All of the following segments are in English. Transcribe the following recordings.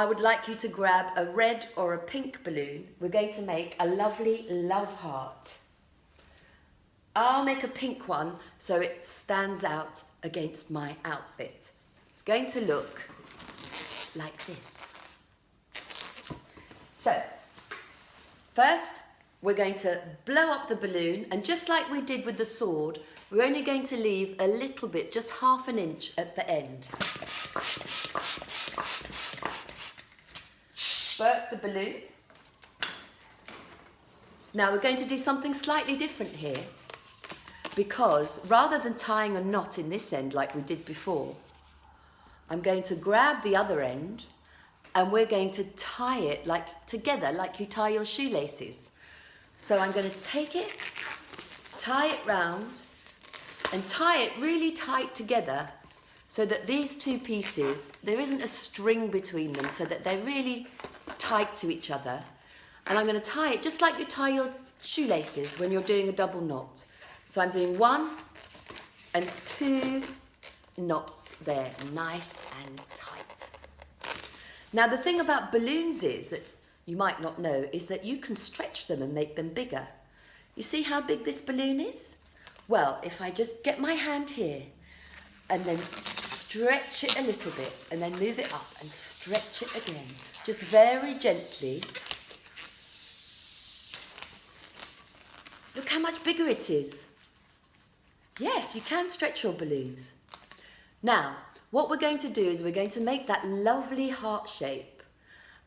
I would like you to grab a red or a pink balloon. We're going to make a lovely love heart. I'll make a pink one so it stands out against my outfit. It's going to look like this. So, first we're going to blow up the balloon, and just like we did with the sword, we're only going to leave a little bit, just half an inch at the end. Spurt the balloon. Now we're going to do something slightly different here, because rather than tying a knot in this end like we did before, I'm going to grab the other end and we're going to tie it together like you tie your shoelaces. So I'm going to take it, tie it round and tie it really tight together so that these two pieces, there isn't a string between them, so that they're really tight to each other. And I'm going to tie it just like you tie your shoelaces when you're doing a double knot. So I'm doing 1 and 2 knots there, nice and tight. Now the thing about balloons is that you might not know is that you can stretch them and make them bigger. You see how big this balloon is? Well, if I just get my hand here and then stretch it a little bit and then move it up and stretch it again, just very gently. Look how much bigger it is. Yes, you can stretch your balloons. Now, what we're going to do is we're going to make that lovely heart shape,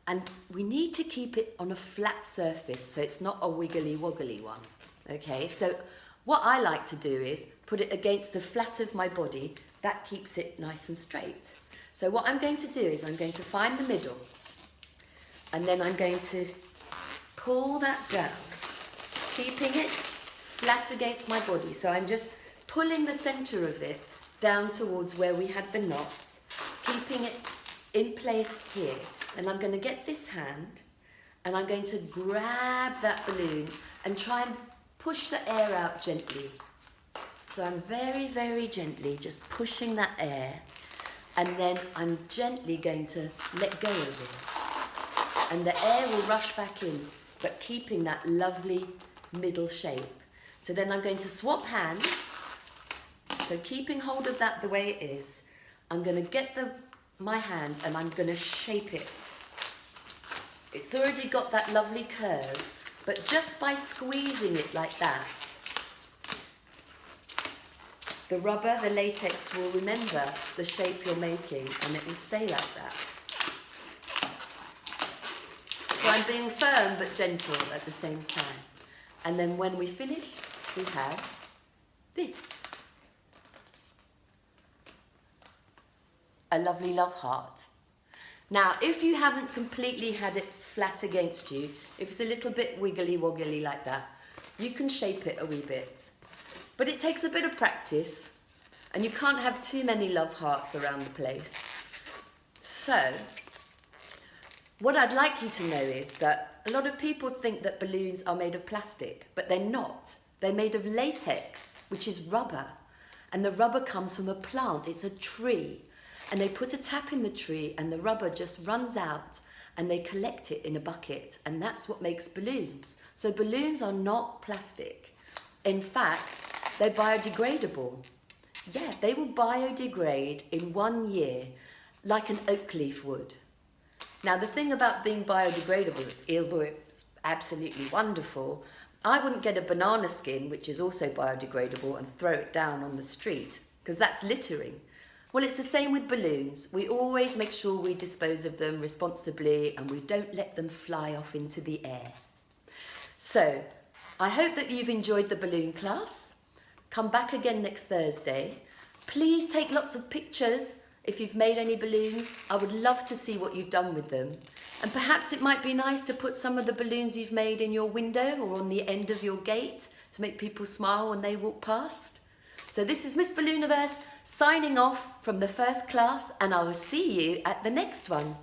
and we need to keep it on a flat surface so it's not a wiggly woggly one. Okay, so what I like to do is put it against the flat of my body. That keeps it nice and straight. So what I'm going to do is I'm going to find the middle, and then I'm going to pull that down, keeping it flat against my body. So I'm just pulling the centre of it down towards where we had the knot, keeping it in place here. And I'm going to get this hand and I'm going to grab that balloon and try and push the air out gently. So I'm very, very gently just pushing that air, and then I'm gently going to let go of it. And the air will rush back in, but keeping that lovely middle shape. So then I'm going to swap hands. So keeping hold of that the way it is, I'm going to get my hand and I'm going to shape it. It's already got that lovely curve, but just by squeezing it like that, the rubber, the latex will remember the shape you're making and it will stay like that. So I'm being firm but gentle at the same time. And then when we finish, we have this. A lovely love heart. Now, if you haven't completely had it flat against you, if it's a little bit wiggly woggly like that, you can shape it a wee bit. But it takes a bit of practice, and you can't have too many love hearts around the place. So, what I'd like you to know is that a lot of people think that balloons are made of plastic, but they're not. They're made of latex, which is rubber. And the rubber comes from a plant, it's a tree. And they put a tap in the tree and the rubber just runs out and they collect it in a bucket, and that's what makes balloons. So balloons are not plastic. In fact, they're biodegradable. Yeah, they will biodegrade in 1 year like an oak leaf would. Now the thing about being biodegradable, although it's absolutely wonderful, I wouldn't get a banana skin, which is also biodegradable, and throw it down on the street, because that's littering. Well, it's the same with balloons. We always make sure we dispose of them responsibly and we don't let them fly off into the air. So, I hope that you've enjoyed the balloon class. Come back again next Thursday. Please take lots of pictures if you've made any balloons. I would love to see what you've done with them. And perhaps it might be nice to put some of the balloons you've made in your window or on the end of your gate to make people smile when they walk past. So this is Miss Ballooniverse signing off from the first class, and I will see you at the next one.